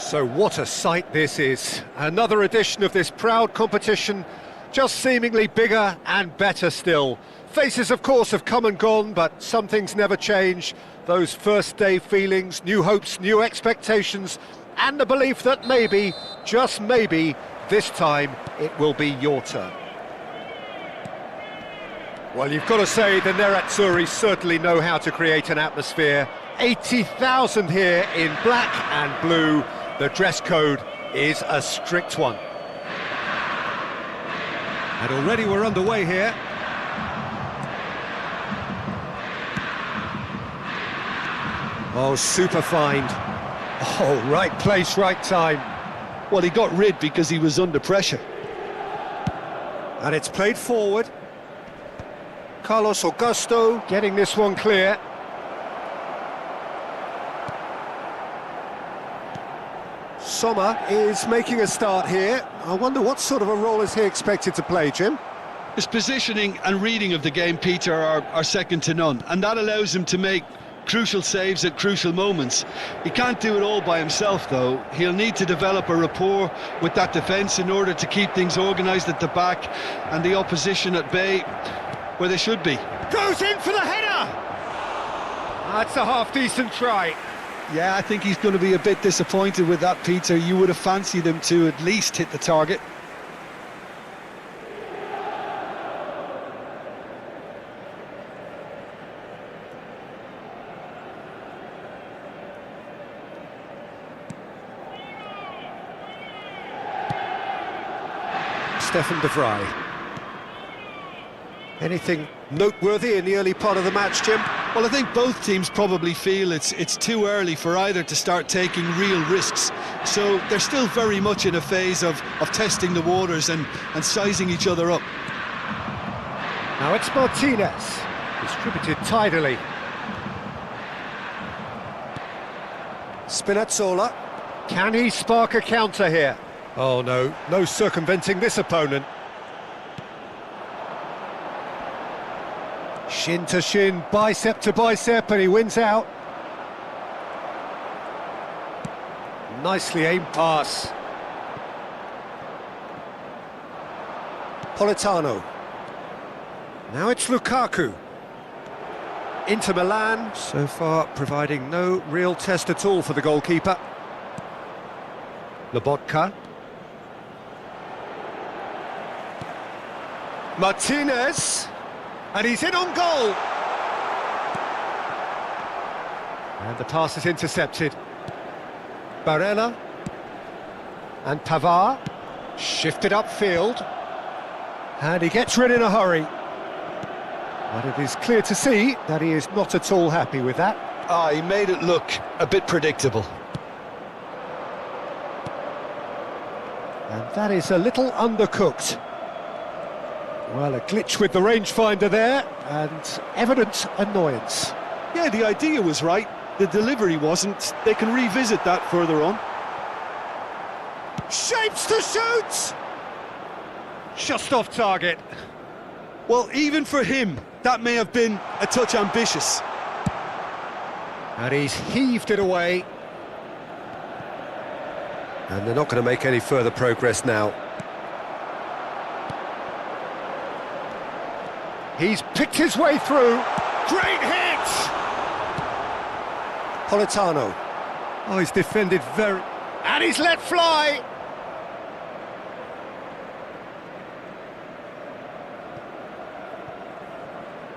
So what a sight this is. Another edition of this proud competition, just seemingly bigger and better still. Faces, of course, have come and gone, but some things never change. Those first day feelings, new hopes, new expectations, and the belief that maybe, just maybe, this time it will be your turn. Well, you've got to say the Nerazzurri certainly know how to create an atmosphere. 80,000 here in black and blue. The dress code is a strict one. And already we're underway here. Oh, super find. Oh, right place, right time. Well, he got rid because he was under pressure. And it's played forward. Carlos Augusto getting this one clear. Sommer is making a start here. I wonder what sort of a role is he expected to play, Jim? His positioning and reading of the game, Peter, are second to none, and that allows him to make crucial saves at crucial moments. He can't do it all by himself, though. He'll need to develop a rapport with that defence in order to keep things organised at the back and the opposition at bay where they should be. Goes in for the header! That's a half-decent try. Yeah, I think he's going to be a bit disappointed with that, Peter. You would have fancied him to at least hit the target. Stefan de Vrij. Anything noteworthy in the early part of the match, Jim? Well, I think both teams probably feel it's too early for either to start taking real risks. So they're still very much in a phase of testing the waters and sizing each other up. Now it's Martinez, distributed tidily. Spinazzola. Can he spark a counter here? Oh no, no circumventing this opponent. Shin to shin, bicep to bicep, and he wins out. Nicely aimed pass. Politano. Now it's Lukaku. Inter Milan, so far providing no real test at all for the goalkeeper. Lobotka. Martinez. And he's in on goal. And the pass is intercepted. Barella. And Pavard. Shifted upfield. And he gets rid in a hurry. But it is clear to see that he is not at all happy with that. He made it look a bit predictable. And that is a little undercooked. Well, a glitch with the rangefinder there, and evident annoyance. Yeah, the idea was right, the delivery wasn't. They can revisit that further on. Shapes to shoot! Just off target. Well, even for him, that may have been a touch ambitious. And he's heaved it away. And they're not going to make any further progress now. He's picked his way through. Great hit! Politano. Oh, he's defended very... And he's let fly!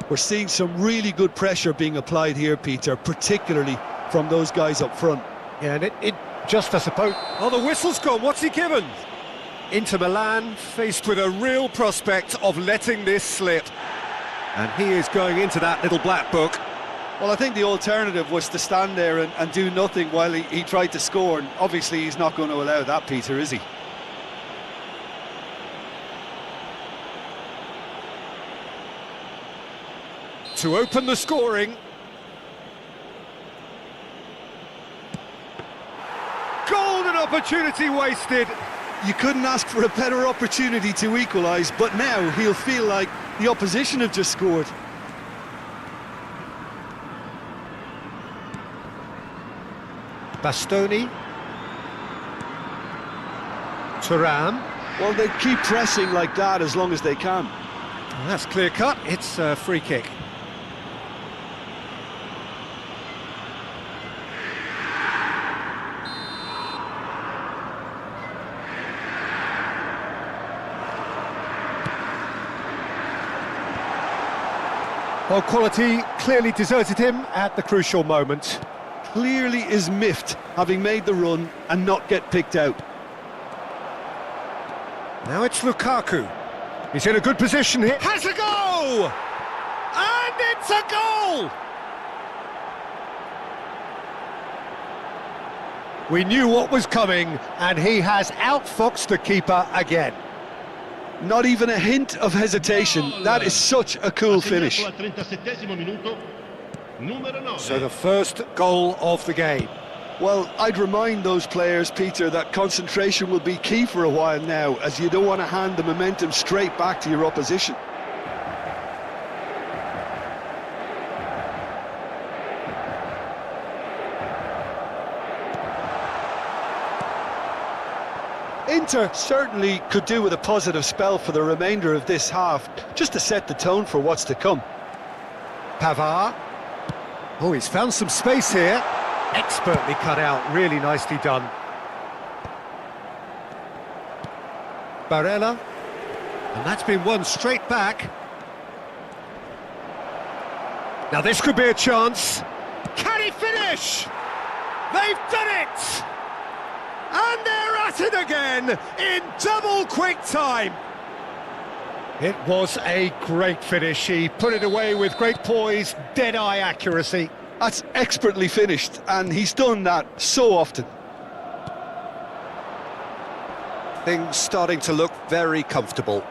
We're seeing some really good pressure being applied here, Peter, particularly from those guys up front. Yeah, and it just, I suppose... Oh, the whistle's gone. What's he given? Inter Milan faced with a real prospect of letting this slip. And he is going into that little black book. Well, I think the alternative was to stand there and do nothing while he tried to score. And obviously he's not going to allow that, Peter, is he? To open the scoring. Golden opportunity wasted. You couldn't ask for a better opportunity to equalise, but now he'll feel like the opposition have just scored. Bastoni. Thuram. Well, they keep pressing like that as long as they can. That's clear cut. It's a free kick. Well, quality clearly deserted him at the crucial moment. Clearly is miffed, having made the run and not get picked out. Now it's Lukaku. He's in a good position here. Has a goal! And it's a goal! We knew what was coming, and he has outfoxed the keeper again. Not even a hint of hesitation. That is such a cool finish. So the first goal of the game. Well, I'd remind those players, Peter, that concentration will be key for a while now, as you don't want to hand the momentum straight back to your opposition. Inter certainly could do with a positive spell for the remainder of this half, just to set the tone for what's to come. Pavard. Oh, he's found some space here. Expertly cut out, really nicely done. Barella. And that's been won straight back. Now this could be a chance. Can he finish? They've done it! And they're at it again in double quick time. It was a great finish. He put it away with great poise, dead-eye accuracy. That's expertly finished, and he's done that so often. Things starting to look very comfortable.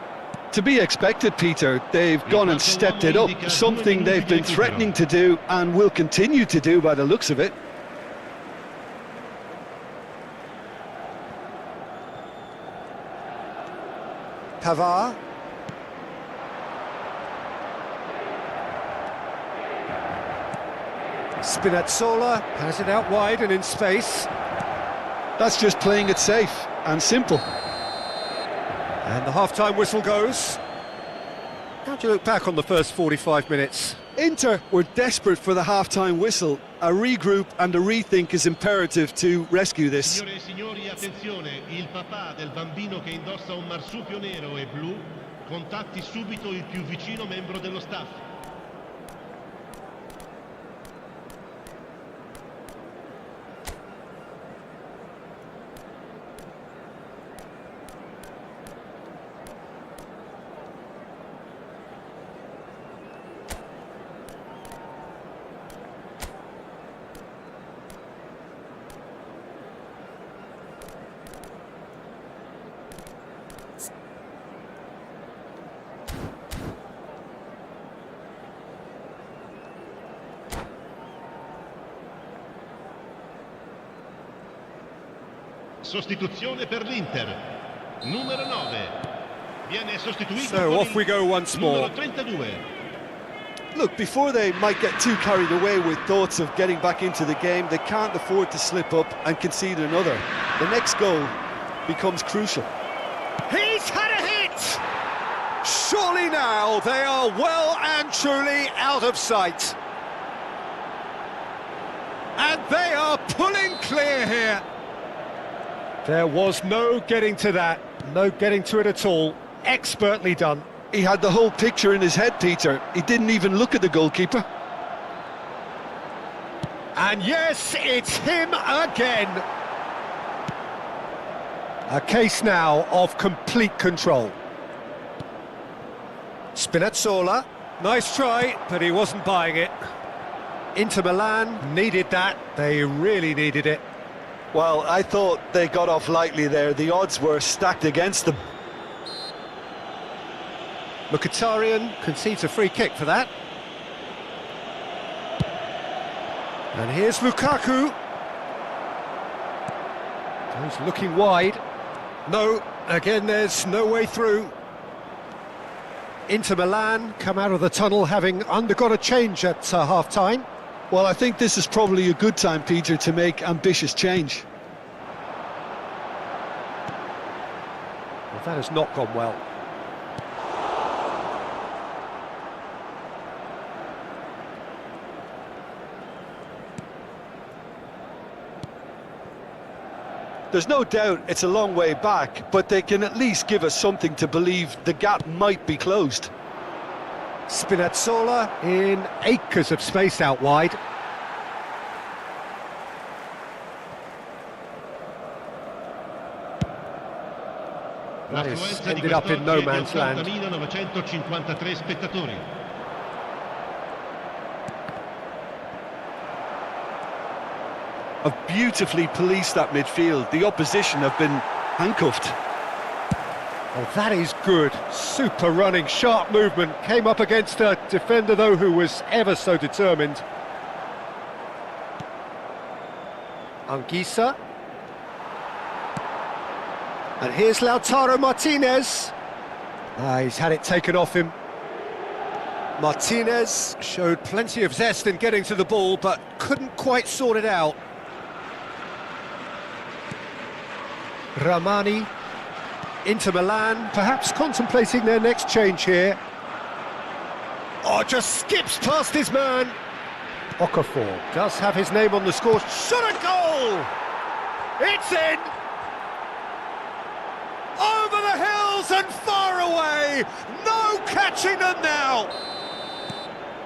To be expected, Peter. They've gone and stepped it up, something they've been threatening to do and will continue to do by the looks of it. Pavard. Spinazzola has it out wide and in space. That's just playing it safe and simple. And the half-time whistle goes. How do you look back on the first 45 minutes? Inter were desperate for the half-time whistle. A regroup and a rethink is imperative to rescue this. Signore e signori, attenzione, il papà del bambino che indossa un marsupio nero e blu contatti subito il più vicino membro dello staff. Sostituzione per l'Inter. Numero 9. Viene sostituito So off we go once more. Numero 32. Look, before they might get too carried away with thoughts of getting back into the game, they can't afford to slip up and concede another. The next goal becomes crucial. He's had a hit! Surely now they are well and truly out of sight. And they are pulling clear here. There was no getting to that, no getting to it at all. Expertly done. He had the whole picture in his head, Peter. He didn't even look at the goalkeeper. And yes, it's him again. A case now of complete control. Spinazzola, nice try, but he wasn't buying it. Inter Milan needed that, they really needed it. Well, I thought they got off lightly there. The odds were stacked against them. Mkhitaryan concedes a free kick for that. And here's Lukaku. He's looking wide. No, again there's no way through. Inter Milan come out of the tunnel having undergone a change at half-time. Well, I think this is probably a good time, Peter, to make ambitious change. That has not gone well. There's no doubt it's a long way back, but they can at least give us something to believe the gap might be closed. Spinazzola in acres of space out wide. That has ended up in no man's land. 80.953 spettatori. Have beautifully policed that midfield. The opposition have been handcuffed. Oh, that is good. Super running, sharp movement. Came up against a defender, though, who was ever so determined. Anguissa. And here's Lautaro Martinez. He's had it taken off him. Martinez showed plenty of zest in getting to the ball, but couldn't quite sort it out. Ramani into Milan, perhaps contemplating their next change here. Oh, just skips past his man. Okafor does have his name on the score. Shot a goal! It's in! Over the hills and far away! No catching them now!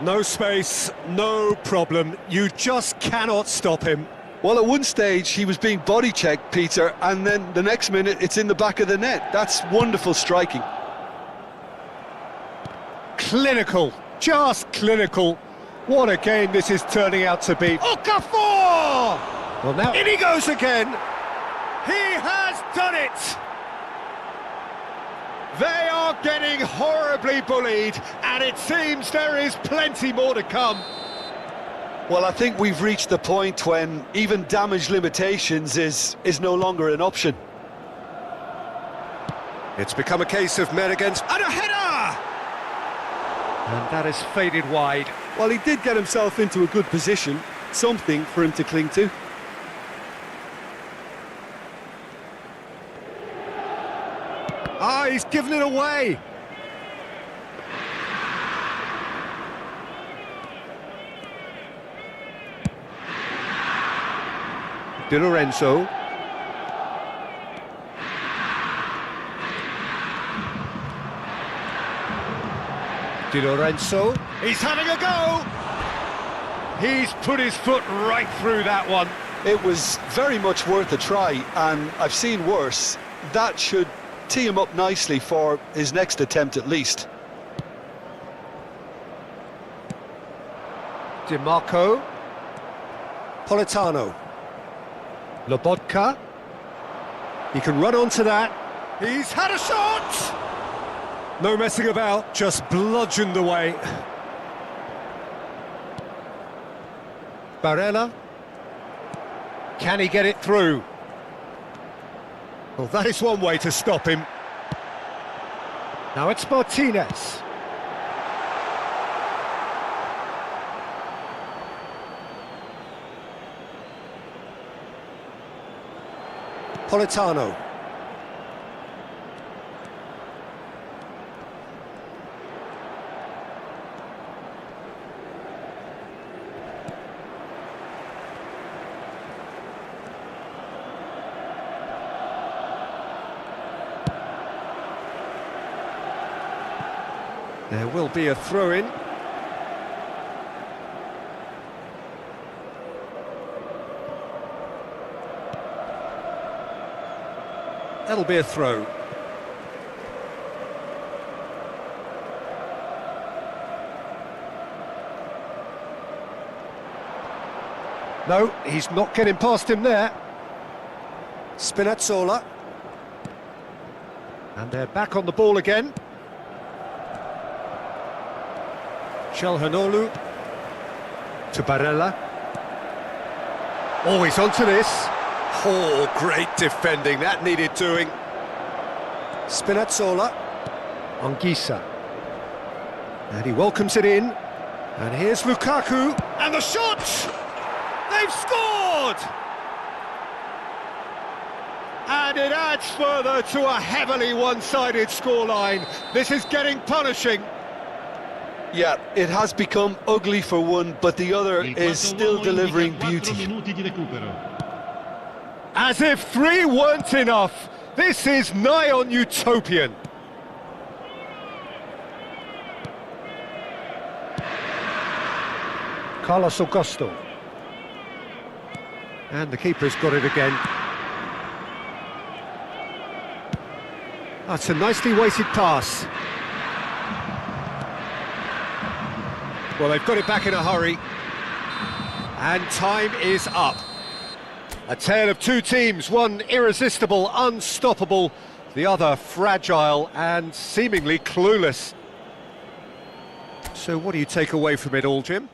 No space, no problem. You just cannot stop him. Well, at one stage he was being body checked, Peter, and then the next minute it's in the back of the net. That's wonderful striking. Clinical, just clinical. What a game this is turning out to be. Okafor! Well, now in he goes again. He has done it! They are getting horribly bullied, and it seems there is plenty more to come. Well, I think we've reached the point when even damage limitations is no longer an option. It's become a case of men against... And a header! And that is faded wide. Well, he did get himself into a good position, something for him to cling to. Ah, he's given it away. Di Lorenzo. Di Lorenzo. He's having a go. He's put his foot right through that one. It was very much worth a try, and I've seen worse. That should tee him up nicely for his next attempt at least. Di Marco. Politano. Lobotka. He can run onto that. He's had a shot! No messing about, just bludgeoned away. Barella. Can he get it through? Well, that is one way to stop him. Now it's Martinez. Politano. There will be a throw-in. That'll be a throw. No, he's not getting past him there. Spinazzola. And they're back on the ball again. Çalhanoğlu to Barella. Oh, he's onto this. Oh, great defending, that needed doing. Spinazzola. Anguissa. And he welcomes it in. And here's Lukaku. And the shot! They've scored! And And it adds further to a heavily one-sided scoreline. This is getting punishing. Yeah, it has become ugly for one, but the other is still delivering beauty. As if 3 weren't enough, this is nigh on utopian. Carlos Augusto. And the keeper's got it again. That's a nicely weighted pass. Well, they've got it back in a hurry. And time is up. A tale of two teams, one irresistible, unstoppable, the other fragile and seemingly clueless. So what do you take away from it all, Jim?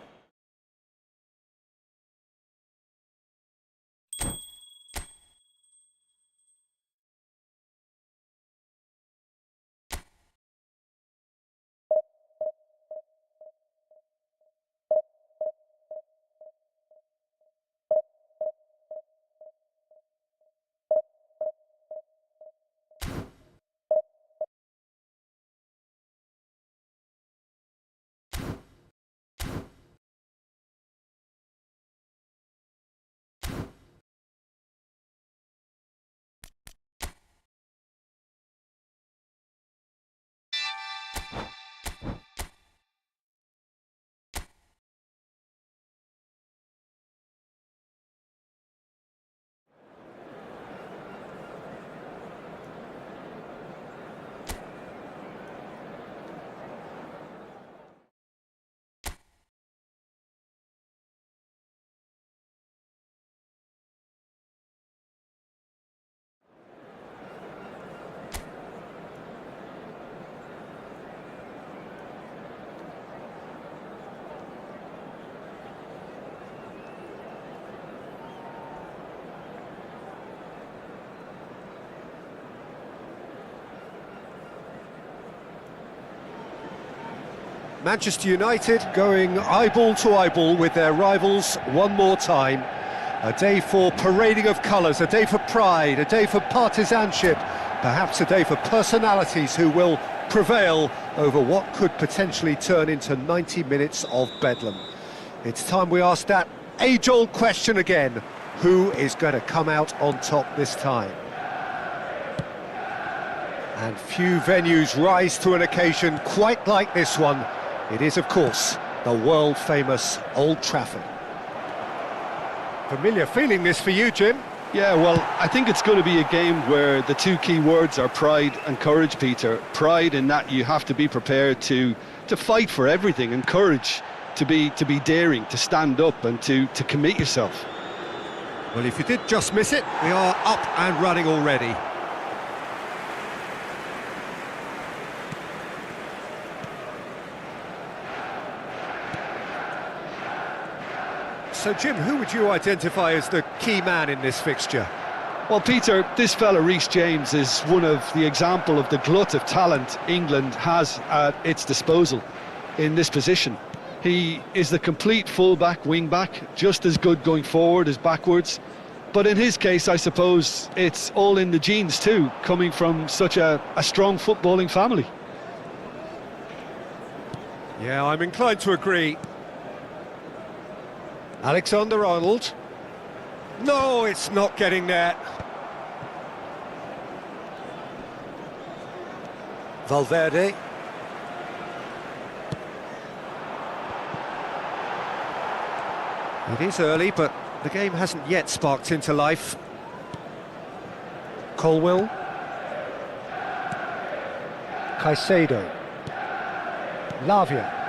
Manchester United going eyeball to eyeball with their rivals one more time. A day for parading of colours, a day for pride, a day for partisanship, perhaps a day for personalities who will prevail over what could potentially turn into 90 minutes of bedlam. It's time we ask that age-old question again: who is going to come out on top this time? And few venues rise to an occasion quite like this one. It is, of course, the world-famous Old Trafford. Familiar feeling this for you, Jim? Yeah, well, I think it's going to be a game where the two key words are pride and courage, Peter. Pride in that you have to be prepared to fight for everything, and courage to be daring, to stand up and to commit yourself. Well, if you did just miss it, we are up and running already. So, Jim, who would you identify as the key man in this fixture? Well, Peter, this fella Reece James is one of the example of the glut of talent England has at its disposal in this position. He is the complete full-back, wing-back, just as good going forward as backwards. But in his case, I suppose it's all in the genes too, coming from such a strong footballing family. Yeah, I'm inclined to agree. Alexander-Arnold. No, it's not getting there. Valverde. It is early, but the game hasn't yet sparked into life. Colwill. Caicedo. Lavia.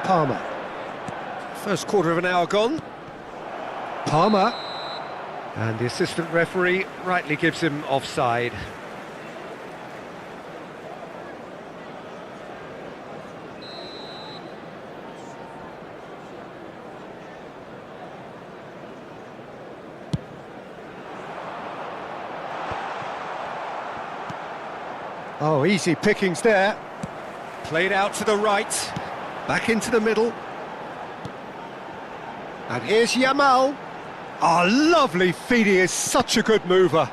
Palmer. First quarter of an hour gone. Palmer. And the assistant referee rightly gives him offside. Oh, easy pickings there. Played out to the right. Back into the middle. And here's Yamal. Oh, lovely feed, he is such a good mover.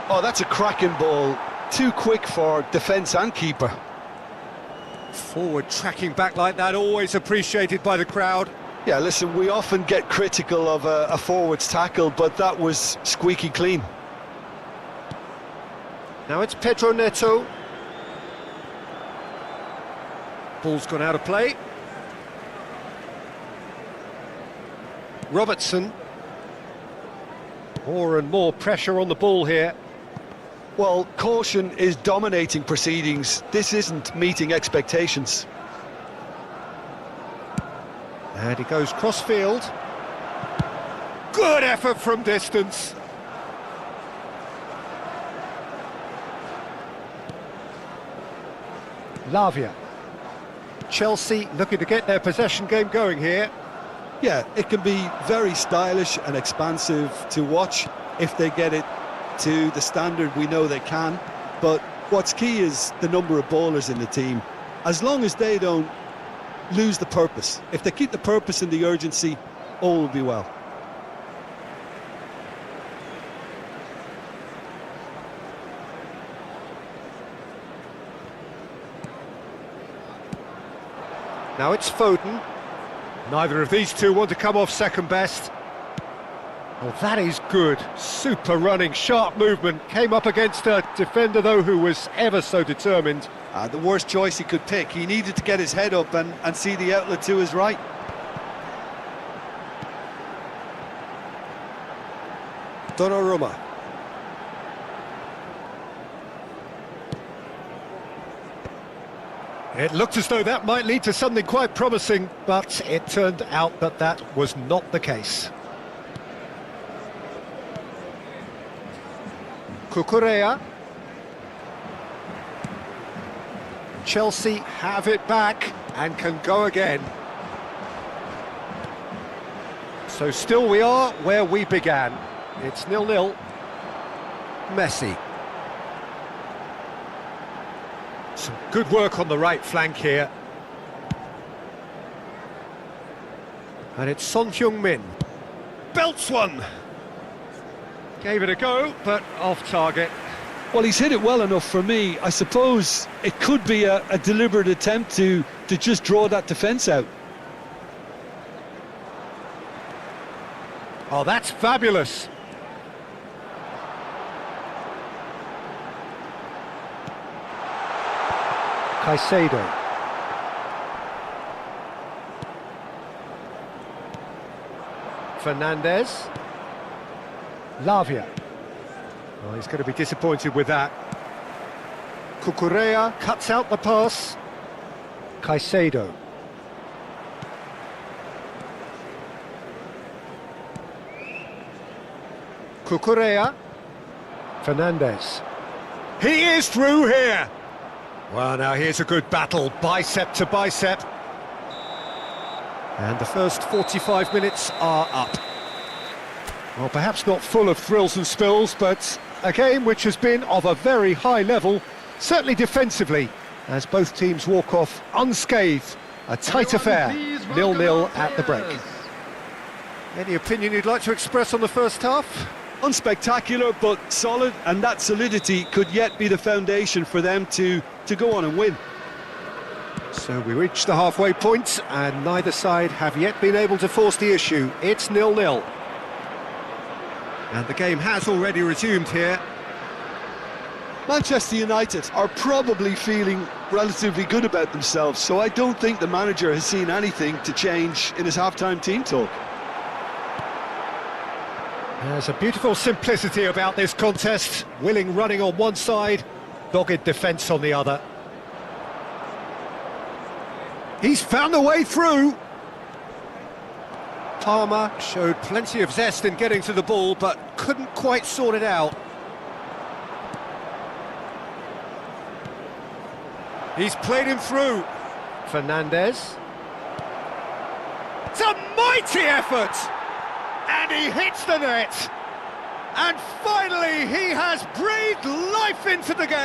Oh, that's a cracking ball. Too quick for defence and keeper. Forward tracking back like that, always appreciated by the crowd. Yeah, listen, we often get critical of a forward's tackle, but that was squeaky clean. Now it's Pedro Neto. Ball's gone out of play. Robertson. More and more pressure on the ball here. Well, caution is dominating proceedings. This isn't meeting expectations. And he goes cross-field. Good effort from distance. Lavia. Chelsea looking to get their possession game going here. Yeah, it can be very stylish and expansive to watch if they get it to the standard we know they can. But what's key is the number of ballers in the team. As long as they don't lose the purpose, if they keep the purpose and the urgency, all will be well. Now it's Foden. Neither of these two want to come off second best. Well, that is good. Super running, sharp movement. Came up against a defender, though, who was ever so determined. The worst choice he could pick. He needed to get his head up and see the outlet to his right. Donnarumma. It looked as though that might lead to something quite promising, but it turned out that that was not the case. Cucurella. Chelsea have it back and can go again. So still we are where we began. It's 0-0. Messi. Some good work on the right flank here. And it's Son Heung-min. Belts one! Gave it a go, but off target. Well, he's hit it well enough for me. I suppose it could be a deliberate attempt to just draw that defence out. Oh, that's fabulous. Caicedo. Fernandez. Lavia. Oh, he's going to be disappointed with that. Cucurella cuts out the pass. Caicedo. Cucurella. Fernandez. He is through here! Well, now here's a good battle, bicep to bicep. And the first 45 minutes are up. Well, perhaps not full of thrills and spills, but a game which has been of a very high level, certainly defensively, as both teams walk off unscathed. A tight affair, 0-0 at the break. Any opinion you'd like to express on the first half? Unspectacular, but solid, and that solidity could yet be the foundation for them to go on and win. So we reach the halfway point, and neither side have yet been able to force the issue. It's 0-0. And the game has already resumed here. Manchester United are probably feeling relatively good about themselves, so I don't think the manager has seen anything to change in his half-time team talk. There's a beautiful simplicity about this contest. Willing running on one side, dogged defence on the other. He's found a way through. Palmer showed plenty of zest in getting to the ball, but couldn't quite sort it out. He's played him through. Fernandez. It's a mighty effort! And he hits the net. And finally, he has breathed life into the game.